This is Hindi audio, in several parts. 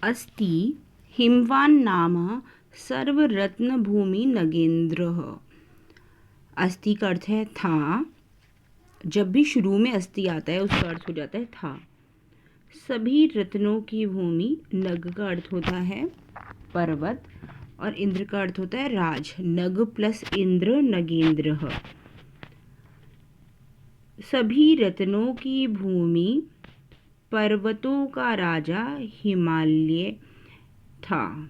अस्ति हिमवान नाम सर्वरत्न भूमि नगेंद्रः। अस्ति का अर्थ है था। जब भी शुरू में अस्ति आता है उसका अर्थ हो जाता है था। सभी रत्नों की भूमि, नग का अर्थ होता है पर्वत और इंद्र का अर्थ होता है राज। नग प्लस इंद्र नगेंद्रः। सभी रत्नों की भूमि, पर्वतों का राजा हिमालय था।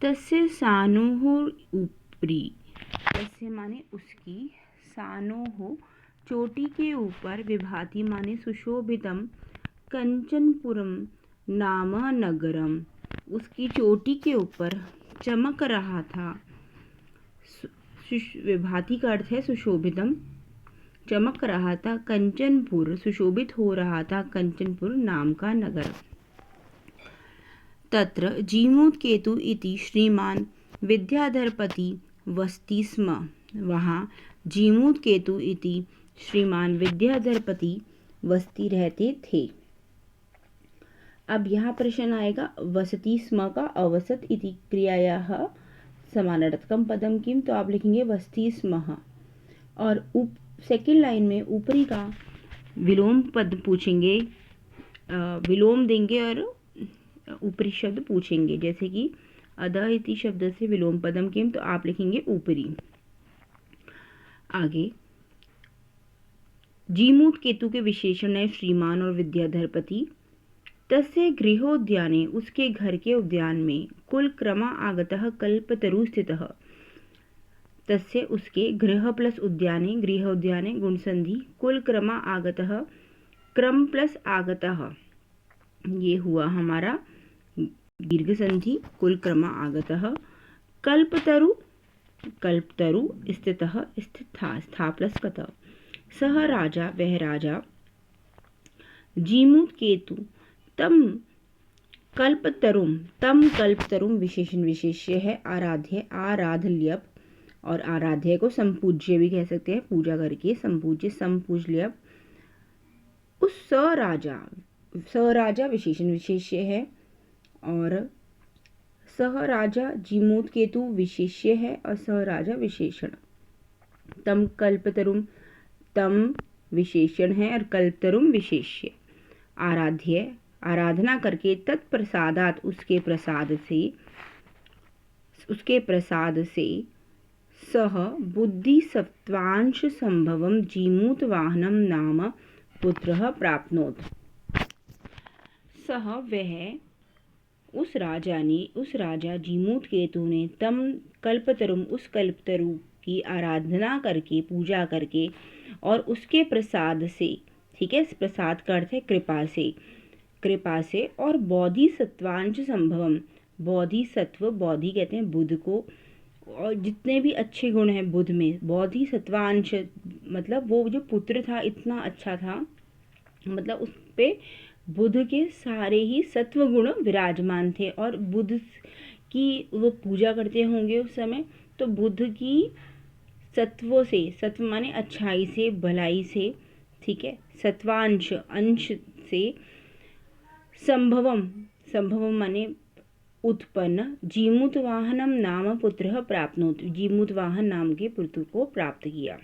तस्य सानोः उपरि, तस्य माने उसकी, सानोः चोटी के ऊपर, विभाति माने सुशोभितम, कंचनपुरम नाम नगरम, उसकी चोटी के ऊपर चमक रहा था। विभाति का अर्थ है सुशोभितम, चमक रहा था। कंचनपुर, सुशोभित हो रहा था कंचनपुर नाम का नगर। तत्र जीमूतकेतु इति श्रीमान विद्याधरपति वसति स्म। वहाँ जीमूतकेतु इति श्रीमान विद्याधरपति वसति रहते थे। अब यहाँ प्रश्न आएगा वसति स्म का अवसत इति क्रियायाः समानार्थकम पदम किम, तो आप लिखेंगे वसति स्म। और सेकेंड लाइन में ऊपरी का विलोम पद पूछेंगे, विलोम देंगे और ऊपरी शब्द पूछेंगे, जैसे कि अध इति शब्द से विलोम पदम किम, तो आप लिखेंगे ऊपरी। आगे जीमूत केतु के विशेषण है श्रीमान और विद्याधरपति। तस्य गृहोद्याने, उसके घर के उद्यान में, कुल क्रमा आगतः कल्पतरु स्थितः। तस्य उसके, गृह प्लस उद्याने, गृह उद्याने गुण संधि, कुल क्रमा आगतः, क्रम प्लस आगतः, ये हुआ हमारा दीर्घ संधि, कुल क्रमा आगतः। कल्पतरु, कल्पतरु स्थितः, स्थित था, स्था प्लस कत। सह राजा, वह राजा। जीमूत केतु तम कल्पतरुम, तम कल्पतरुम विशेषण विशेष्य है। आराध्य, आराधल्यप, और आराध्य को संपूज्य भी कह सकते हैं, पूजा करके संपूज्य, संपूज्यप। उस स राजा, स राजा विशेषण विशेष्य है और सह राजा जीमूत केतु विशेष्य है और सह राजा विशेषण। तम कल्पतरुम, तम विशेषण है और कल्पतरुम विशेष्य। आराध्य, आराधना करके, तत्प्रसादात, उसके प्रसाद से, उसके प्रसाद से, सह बुद्धि सत्वांश संभवम जीमूत वाहनम नाम पुत्रः प्राप्नोत। सह वह, उस राजा ने, उस राजा जीमूत केतु ने, तम कल्पतरुम, उस कल्पतरु की आराधना करके, पूजा करके और उसके प्रसाद से, ठीक है, प्रसाद का अर्थ है कृपा से, कृपा से, और बोधि सत्वांश संभवम, बोधि सत्व, बोधि कहते हैं बुध को, और जितने भी अच्छे गुण हैं बुध में, बोधि सत्वांश मतलब वो जो पुत्र था इतना अच्छा था, मतलब उस पे बुध के सारे ही सत्व गुण विराजमान थे। और बुध की वो पूजा करते होंगे उस समय, तो बुध की सत्वों से, सत्व माने अच्छाई से, भलाई से, ठीक है, सत्वांश अंश से, संभवम, संभवम माने उत्पन्न, जीमूत वाहनम नाम पुत्रः प्राप्नोत, जीमूत वाहन नाम के पुत्र को प्राप्त किया।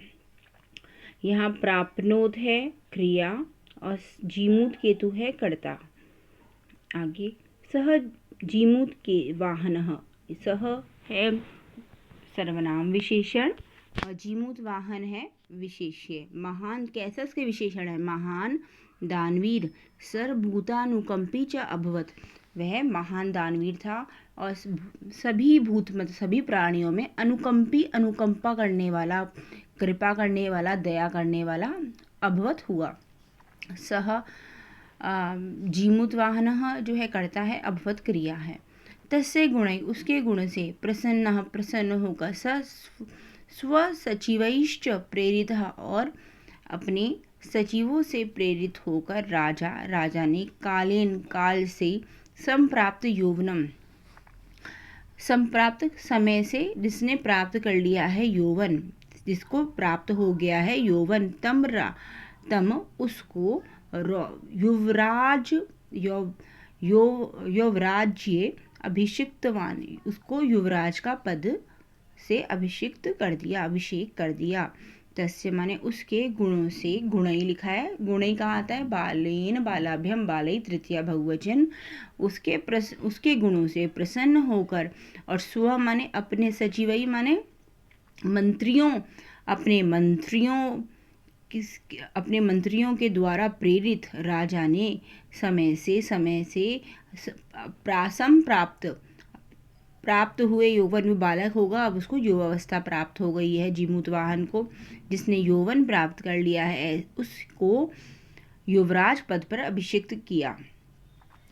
यहाँ प्राप्नोत है क्रिया और जीमूत केतु है कर्ता। आगे सह जीमूत के वाहन, सह है सर्वनाम विशेषण और जीमूत वाहन है विशेष्य। महान, कैसा इसके विशेषण है? महान दानवीर, सर्वभूतानुकंपी च अभवत, वह महान दानवीर था और सभी भूत, मतलब सभी प्राणियों में अनुकंपी, अनुकंपा करने वाला, कृपा करने वाला, दया करने वाला अभवत हुआ। सह जीमूत वाहन जो है कर्ता है, अभवत क्रिया है। तस्य गुण, उसके गुण से, प्रसन्न, प्रसन्न होकर, स्वसचिवैश्च प्रेरित, और अपने सचिवों से प्रेरित होकर राजा, राजा ने कालेन, काल से, संप्राप्त यौवनम, संप्राप्त समय से, जिसने प्राप्त कर लिया है यौवन, जिसको प्राप्त हो गया है यौवन, तम उसको युवराज, युवराज्य अभिषिक्तवान, उसको युवराज का पद से अभिषिक्त कर दिया, अभिषेक कर दिया। तस्य माने उसके गुणों से, गुणई लिखा है, गुणई कहाँ आता है, बालेन बालाभ्यम बालई तृतीया बहुवचन, उसके गुणों से प्रसन्न होकर, और स्व माने अपने, सचिवई माने मंत्रियों, अपने मंत्रियों के द्वारा प्रेरित राजा ने समय से प्रासम प्राप्त हुए यौवन में, बालक होगा अब उसको युवावस्था प्राप्त हो गई है, जीमूतवाहन को जिसने यौवन प्राप्त कर लिया है उसको युवराज पद पर अभिषिक्त किया।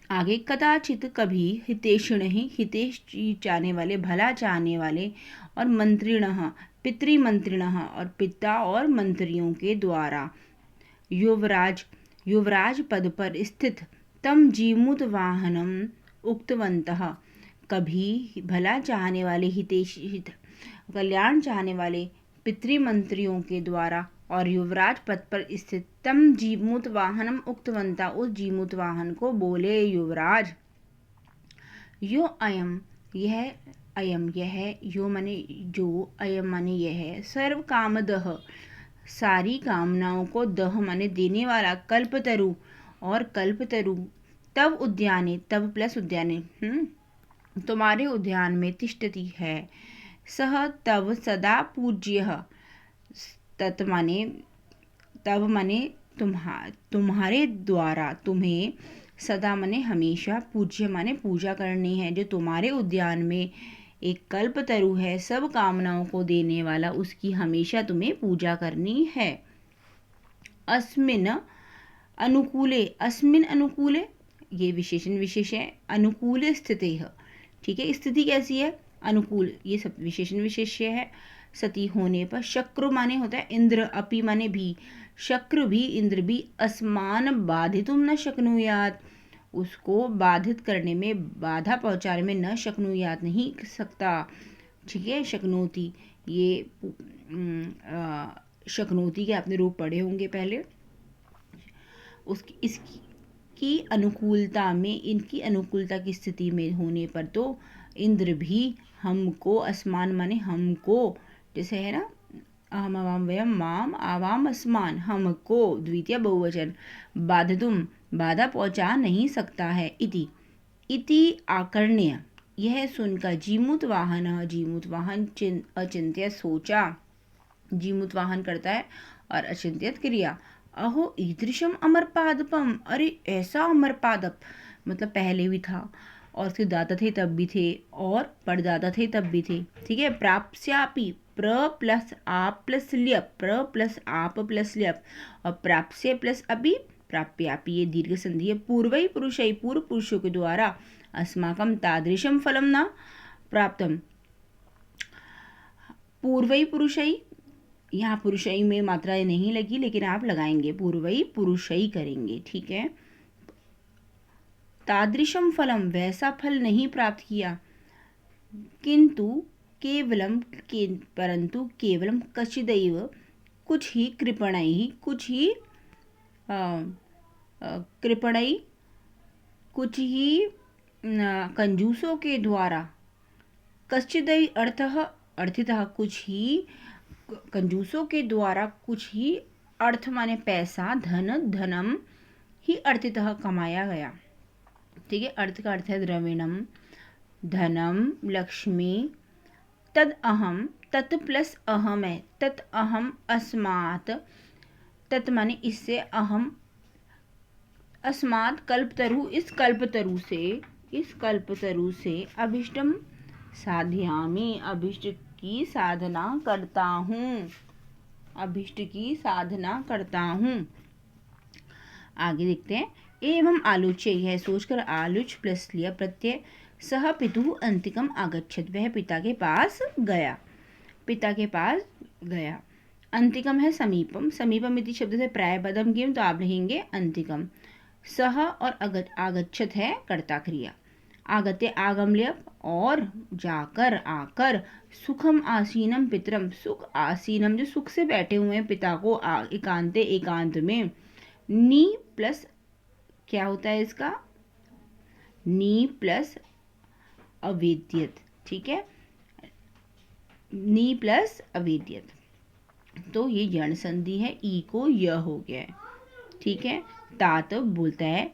आगे, कदाचित कभी हितेषिण ही, हितेश चाहने वाले, भला चाहने वाले, और मंत्रिणः पितृमंत्रिणः और पिता और मंत्रियों के द्वारा युवराज पद पर स्थित तम जीमूतवाहनम उक्तवन्तः, कभी भला चाहने वाले, कल्याण चाहने वाले पितृमंत्रियों के द्वारा और युवराज पद पर स्थित तम जीमूतवाहनम उक्तवंता, उस जीमूतवाहन को बोले युवराज, यो अयम, यह अयम, यह, यो माने जो, अयम माने यह, सर्व कामदह, सारी कामनाओं को, दह माने देने वाला, कल्पतरु और कल्पतरु, तब उद्याने, तब प्लस उद्याने, तुम्हारे उद्यान में तिष्ठति है, सह तब सदा पूज्य, तत् माने तब माने तुम्हारे द्वारा, तुम्हें, सदा माने हमेशा, पूज्य माने पूजा करनी है, जो तुम्हारे उद्यान में एक कल्पतरु है, सब कामनाओं को देने वाला, उसकी हमेशा तुम्हें पूजा करनी है। अस्मिन अनुकूले, अस्मिन अनुकूले, ये विशेषण विशेष है, अनुकूल स्थिति है, ठीक है, स्थिति कैसी है, अनुकूल, ये सब विशेषण विशेष्य है। सती होने पर, शक्रु माने होता है इंद्र, अपि माने भी, शक्र भी, इंद्र भी, असमान बाधितुम न शक्नुयात, उसको बाधित करने में, बाधा पहुंचाने में, न शक्नुयात नहीं सकता, ठीक है, शक्नोति, ये शक्नोति के आपने रूप पढ़े होंगे पहले। इसकी अनुकूलता में, इनकी अनुकूलता की स्थिति में होने पर तो इंद्र भी हमको, असमान माने हमको, जैसे है ना, अहम अवाम वयम माम आवाम अस्मान, हमको, द्वितीय बहुवचन, बाधितुम, बाधा पहुंचा नहीं सकता है, इति आकर्ण्य, यह सुनकर, जीमूतवाहन अचिंत्य सोचा, जीमूतवाहन करता है और अचिंत्यत क्रिया, अहो ईदृशम अमरपादपम, अरे ऐसा अमरपादप, मतलब पहले भी था, और उसके दाता थे तब भी थे, और परदाता थे तब भी थे, ठीक है। प्राप्स्यापि, प्र प्लस आप प्लस ल्यप, प्र प्लस आप प्लस ल्यप, और प्राप्स्य प्लस अपि, प्राप्यापि, ये दीर्घ संधि है। पूर्वई पुरुषई, पूर्व पुरुषों के द्वारा, अस्माकं तादृशम फलम न प्राप्तम, पूर्वई पुरुषई, यहाँ पुरुषई में मात्राएं नहीं लगी, लेकिन आप लगाएंगे, पूर्वई पुरुषई करेंगे, ठीक है। तादृशम फलम, वैसा फल नहीं प्राप्त किया, किंतु केवलम, परंतु केवलम, कचिदैव, कुछ ही, कृपणई, कुछ ही कृपणई, कुछ ही कंजूसों के द्वारा, कश्चिदई अर्थः अर्थितः, कुछ ही कंजूसों के द्वारा, कुछ ही, अर्थ माने पैसा, धनम ही, अर्थितः कमाया गया, ठीक है। अर्थ का अर्थ है द्रविणम, धनम, लक्ष्मी, तद अहम, तत् प्लस अहम है, तत् अहम, अस्मात्, तत् माने इससे, अहम, अस्मात् कल्पतरु, इस कल्पतरु से अभिष्टम साधयामि, अभिष्ट की साधना करता हूँ, अभिष्ट की साधना करता हूँ। आगे देखते हैं, एवं आलोच्य, यह सोचकर, आलुच प्लस लिया प्रत्यय, सह पितुः अंतिकम आगच्छत, वह पिता के पास गया, पिता के पास गया। अंतिकम है समीपम, समीपम इति शब्द से प्रायपदम किम, तो आप लिखेंगे अंतिकम। सह और आगच्छत है कर्ता क्रिया, आगत्य आगम्य, और जाकर, आकर, सुखम आसीनम पितरम, सुख आसीनम, जो सुख से बैठे हुए हैं पिता को, एकांते, एकांत में, नी प्लस क्या होता है इसका, नी प्लस अवेद्यत, ठीक है, नी प्लस अवेद्यत, तो ये यण संधि है, ई को य हो गया है, ठीक है। तात बोलता है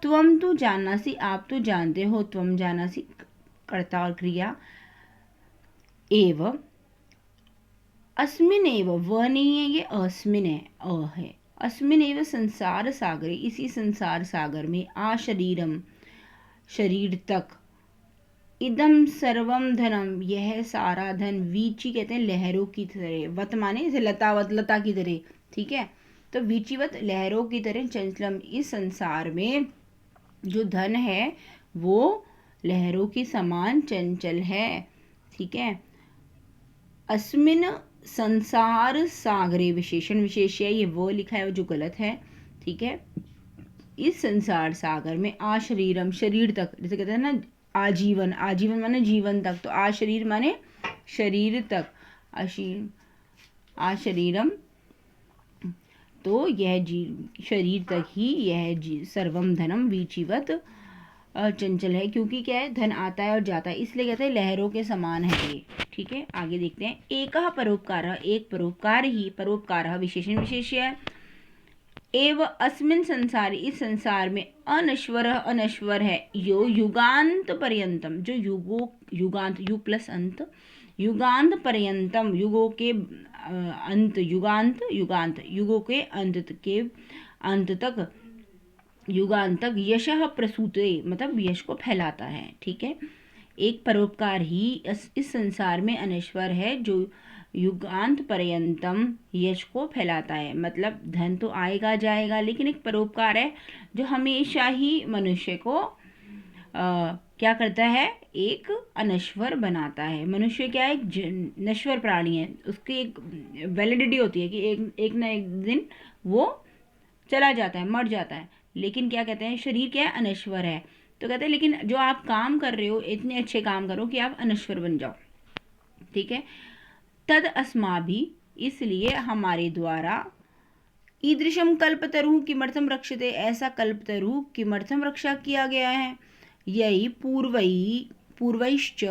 त्वम तो जानासी, आप तो जानते हो, त्वम जानासी कर्ता और क्रिया, एव अस्मिन एव, व नहीं है ये, अस्मिन है, अ है, अस्मिन एव संसार सागरे, इसी संसार सागर में, आ शरीरम शरीर तक, इदम सर्वम धनम यह सारा धन, वीची कहते हैं लहरों की तरह, वत माने जैसे लतावत, लता की तरह, ठीक है, तो वीचीवत लहरों की तरह, चंचलम इस संसार में जो धन है वो लहरों के समान चंचल है, ठीक है। अस्मिन संसार सागरे, विशेषण विशेष्य, ये वो लिखा है जो गलत है, ठीक है। इस संसार सागर में, आ शरीरम शरीर तक, जैसे कहते हैं ना आजीवन, आजीवन माने जीवन तक, तो आ शरीर माने शरीर तक, आ शरीरम, तो यह शरीर तक ही यह सर्वम धनम वीचीवत चंचल है, क्योंकि क्या है, धन आता है और जाता है, इसलिए कहते हैं लहरों के समान है ये, ठीक है। आगे देखते हैं, एकः परोपकारः, एक परोपकार ही, परोपकारः विशेषण विशेष्य है, एव अस्मिन संसार, इस संसार में, अनश्वर अनश्वर है, यो युगांत पर्यंतम, जो युगांत, यु प्लस अंत, युगांत पर्यंतम, युगों के अंत, युगांत युगांत, युगों के अंत तक, युगांत तक, यशः प्रसूते, मतलब यश को फैलाता है, ठीक है। एक परोपकार ही इस संसार में अनश्वर है, जो युगांत पर्यंतम यश को फैलाता है, मतलब धन तो आएगा जाएगा, लेकिन एक परोपकार है जो हमेशा ही मनुष्य को क्या करता है, एक अनश्वर बनाता है। मनुष्य क्या है, एक नश्वर प्राणी है, उसकी एक वैलिडिटी होती है कि एक ना एक दिन वो चला जाता है, मर जाता है, लेकिन क्या कहते हैं, शरीर क्या है, अनश्वर है, तो कहते हैं लेकिन जो आप काम कर रहे हो, इतने अच्छे काम करो कि आप अनश्वर बन जाओ, ठीक है। तद अस्माभि, इसलिए हमारे द्वारा, ईदृशम कल्पतरु किमर्थम रक्षते, ऐसा कल्पतरु किमर्थम रक्षा किया गया है, यही पूर्वैश्च,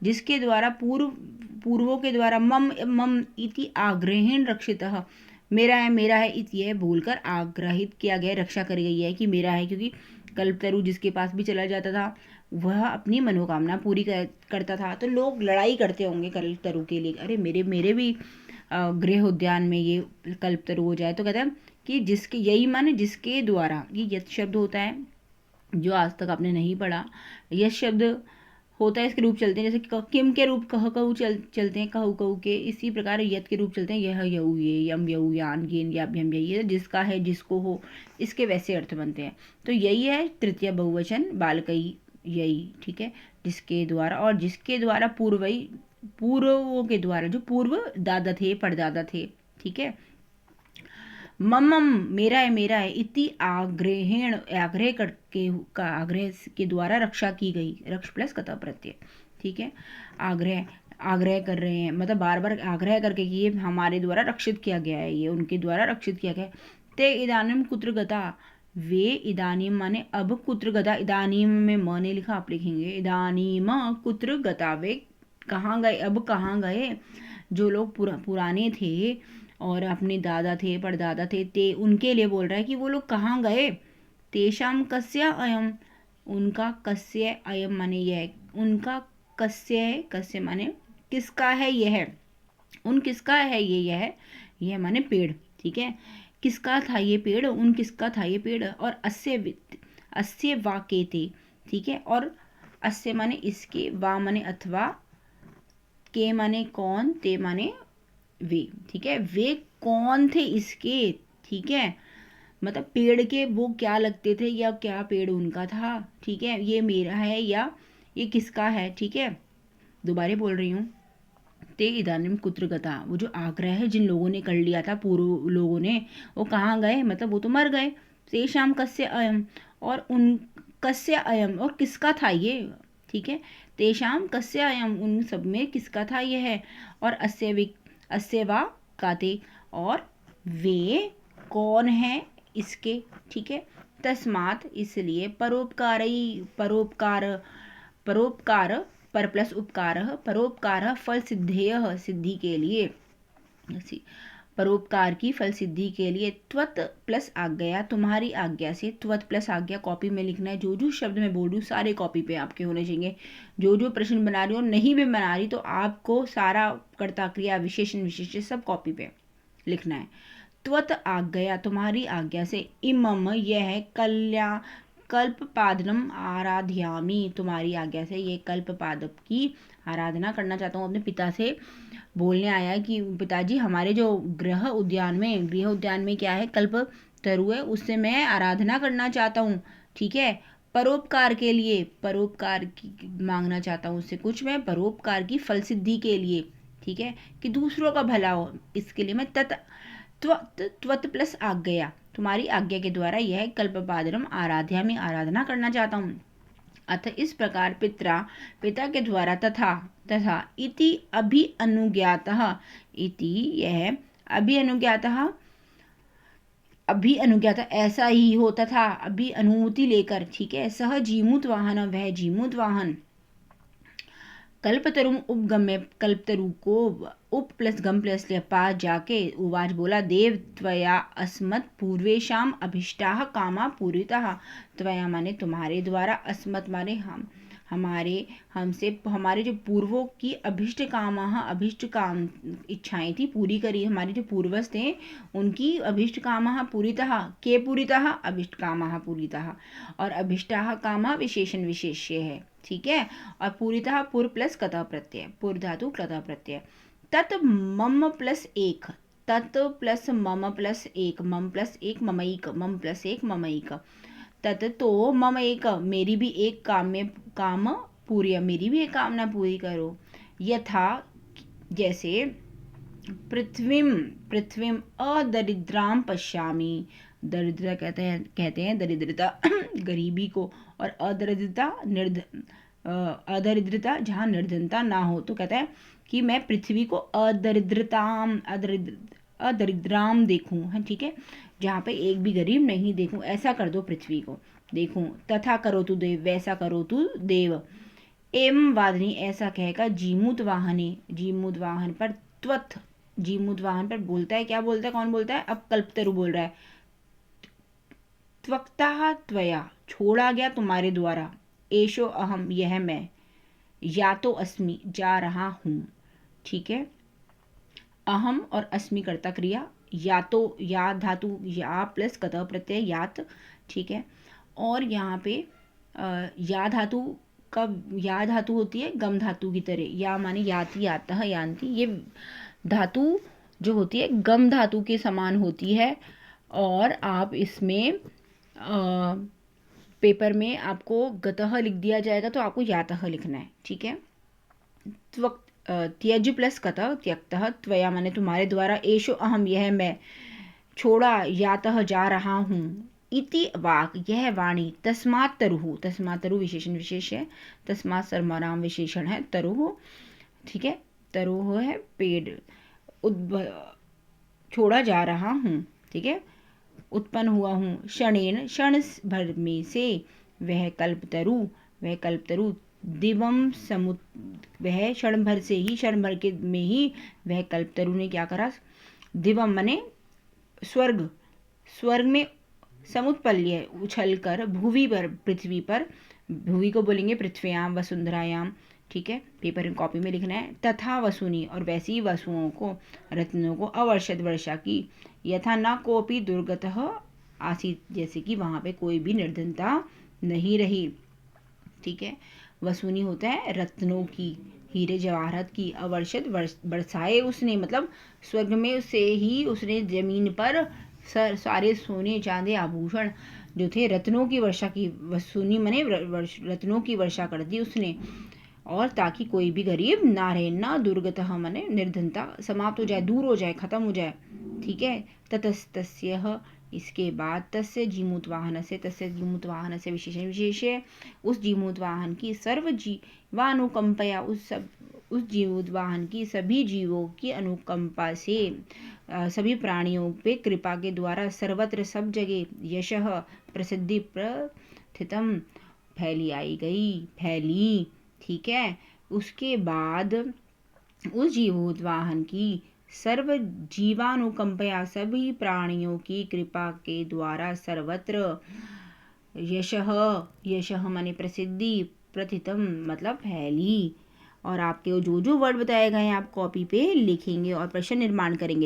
जिसके द्वारा पूर्वों के द्वारा, मम मम इति आग्रहेण रक्षितः, मेरा है इति यह बोलकर आग्रहित किया गया, रक्षा करी गई है कि मेरा है, क्योंकि कल्पतरु जिसके पास भी चला जाता था वह अपनी मनोकामना पूरी करता था, तो लोग लड़ाई करते होंगे कल्पतरु के लिए, अरे मेरे भी गृह उद्यान में ये कल्पतरु हो जाए, तो कहते हैं कि जिसके, यही माने जिसके द्वारा, ये यत शब्द होता है जो आज तक आपने नहीं पढ़ा, यश शब्द होता है, इसके रूप चलते हैं, जैसे किम के रूप कह कहू चलते हैं, कहू कहू के, इसी प्रकार यत के रूप चलते हैं, यह यऊ ये, यम यऊ यान गेन याभ्यम, ये जिसका है, जिसको हो, इसके वैसे अर्थ बनते हैं, तो यही है तृतीय बहुवचन बालकई, यही, ठीक है, जिसके द्वारा, और जिसके द्वारा पूर्वों के द्वारा, जो पूर्व दादा थे, परदादा थे, ठीक है। ममम, मेरा है इति आग्रहेण, आग्रह करके का, आग्रह के द्वारा रक्षा की गई, रक्ष प्लस कथा प्रत्यय, ठीक है। आग्रह कर रहे हैं, मतलब बार बार आग्रह करके कि ये हमारे द्वारा रक्षित किया गया है, ये उनके द्वारा रक्षित किया गया है। ते इदानीम कुत्र गता, वे इदानीम माने अब, कुत्र गता, इदानीम में म ने लिखा, आप लिखेंगे इदानीम कुत्र गता, वे कहाँ गए, अब कहाँ गए, जो लोग पुराने थे और अपने दादा थे, परदादा थे, ते उनके लिए बोल रहा है कि वो लोग कहाँ गए, तेषाम कस्य अयम, उनका कस्य अयम माने यह, उनका कस्य है, कस्य माने किसका है यह, उन किसका है यह माने पेड़, ठीक है, किसका था ये पेड़, उन किसका था ये पेड़, और अस्य वाकेते, ठीक है, और अस्य माने इसके, वा माने अथवा, के माने कौन, ते माने वे, ठीक है, वे कौन थे इसके, ठीक है, मतलब पेड़ के वो क्या लगते थे, या क्या पेड़ उनका था, ठीक है, ये मेरा है या ये किसका है, ठीक है। दोबारा बोल रही हूँ, ते इदानीम कुत्र गता, वो जो आग्रह है जिन लोगों ने कर लिया था, पूर्व लोगों ने, वो कहाँ गए, मतलब वो तो मर गए, तेषाम कस्य अयम, और उन कस्य अयम, और किसका था ये, ठीक है, तेषाम कस्य अयम, उन सब में किसका था ये है, और अस्य वा काते, और वे कौन है इसके, ठीक है। तस्मात् इसलिए परोपकार पर प्लस उपकारः परोपकारः फल सिद्धेयः सिद्धि के लिए परोपकार की फल सिद्धि के लिए त्वत् प्लस आज्ञा तुम्हारी आज्ञा से। त्वत् प्लस आज्ञा कॉपी में लिखना है। जो शब्द मैं बोल रही हूँ सारे कॉपी पे आपके होने चाहिए। जो प्रश्न बना रही हो नहीं भी बना रही तो आपको सारा कर्ता क्रिया विशेषण विशेष्य सब कॉपी पे लिखना है। त्वत् आज्ञया तुम्हारी आज्ञा से इमम यह कल्पपादनम आराध्यामि तुम्हारी आज्ञा से ये कल्पपादप की आराधना करना चाहता हूँ। अपने पिता से बोलने आया कि पिताजी हमारे जो गृह उद्यान में क्या है कल्प तरु है उससे मैं आराधना करना चाहता हूँ। ठीक है, परोपकार के लिए परोपकार की मांगना चाहता हूँ उससे कुछ मैं परोपकार की फल सिद्धि के लिए। ठीक है, कि दूसरों का भला हो इसके लिए मैं त्वत् प्लस आज्ञया तुम्हारी आज्ञा के द्वारा यह कल्पपादनम आराध्या में आराधना करना चाहता हूँ। अथ इस प्रकार पिता के द्वारा तथा इति अभि अनुज्ञातः इति यह अभि अनुज्ञात ऐसा ही हो तथा अभि अनुमति लेकर। ठीक है, सह जीमूत वाहन वह जीमूत वाहन कल्पतरुम उपगम्य कल्पतरु को उप प्लस गम प्लस पास जाके उवाच बोला देव त्वया अस्मत् पूर्वेशाम अभिष्टाः कामा पूरिताः। त्वया माने तुम्हारे द्वारा अस्मत् माने हमारे जो पूर्वों की अभिष्ट काम इच्छाएं थी पूरी करी। हमारे जो पूर्वज थे उनकी अभिष्ट कामः पूरितः के पूरितः अभिष्ट कामः पूरितः और अभिष्टाः कामः विशेषण विशेष्य है। ठीक है, और पूरितः पूर्व प्लस कतः प्रत्यय पूर्व धातु कतः प्रत्यय तत् मम प्लस एक तत् प्लस मम प्लस एक मम प्लस एक ममैक मम प्लस एक ममैक तत् तो मम एक मेरी भी एक काम पूरी मेरी भी एक कामना पूरी करो। यथा जैसे पृथ्वीम अदरिद्राम पश्यामि। दरिद्रता कहते हैं दरिद्रता गरीबी को और अदरिद्रता जहाँ निर्धनता ना हो तो कहता है कि मैं पृथ्वी को अदरिद्राम देखूं है। ठीक है, जहाँ पे एक भी गरीब नहीं देखूं ऐसा कर दो पृथ्वी को देखूं। तथा करो तू देव वैसा करो तू देव। एवं वादनी ऐसा कहकर जीमूत वाहन पर त्वत् जीमूत वाहन पर बोलता है। क्या बोलता है कौन बोलता है? अब कल्पतरु बोल रहा है। त्वक्ता त्वया छोड़ा गया तुम्हारे द्वारा। एशो अहम यह मैं या तो अस्मि जा रहा हूँ। ठीक है, अहम और अस्मि कर्ता क्रिया या तो या धातु या प्लस कतः प्रत्यय यात। ठीक है, और यहाँ पे या धातु होती है गम धातु की तरह। या माने याति यातः यान्ति ये धातु जो होती है गम धातु के समान होती है और आप इसमें पेपर में आपको गतः लिख दिया जाएगा तो आपको यातः लिखना है। ठीक है, त्यज प्लस कतः त्यक्तः त्वया माने तुम्हारे द्वारा। एशो अहम यह मैं छोड़ा यातः जा रहा हूँ। इति वाक यह वाणी। तस्मात् तरुः विशेषण विशेष है। तस्मात् सर्वनाम विशेषण है तरुः। ठीक है, तरुः है पेड़। छोड़ा जा रहा हूँ। ठीक है, उत्पन्न हुआ हूँ। क्षणेन क्षण भर में से वह कल्पतरु दिवम समुत वह क्षण भर से ही क्षण भर के में ही वह कल्पतरु ने क्या करा? दिवम मने स्वर्ग में समुत्पल्य उछल कर भूवि पर पृथ्वी पर। भूवि को बोलेंगे पृथ्व्याम वसुंधरायाम। ठीक है, पेपर में कॉपी में लिखना है। तथा वसुनी और वैसी वसुओं को रत्नों को अवर्षद वर्षा की। यथा न कोपी दुर्गतः आसीत जैसे कि वहां पे कोई भी निर्धनता नहीं रही। ठीक है, वसूनी होता है रत्नों की हीरे जवाहरात की। अवर्षद बरसाए उसने मतलब स्वर्ग में से ही उसने जमीन पर सारे सोने चांदी आभूषण जो थे रत्नों की वर्षा की। वसूनी मने रत्नों की वर्षा कर दी उसने और ताकि कोई भी गरीब ना रहे। ना दुर्गतः मने निर्धनता समाप्त हो जाए दूर हो जाए खत्म हो जाए। ठीक है, ततस्तस्य इसके बाद तस्य जीमूत वाहन से विशेषण विशेष है। उस जीमूत वाहन की सर्व जीवानुकंपया उस जीमूत वाहन की सभी जीवों की अनुकंपा से सभी प्राणियों पे कृपा के द्वारा सर्वत्र सब जगह यशः प्रसिद्धि प्रथितम फैली। ठीक है। उसके बाद उस जीवोत्वाहन की सर्व जीवानुकंपया सभी प्राणियों की कृपा के द्वारा सर्वत्र यशः माने प्रसिद्धि, प्रथितम मतलब फैली। और आपके जो जो वर्ड बताए गए हैं आप कॉपी पे लिखेंगे और प्रश्न निर्माण करेंगे।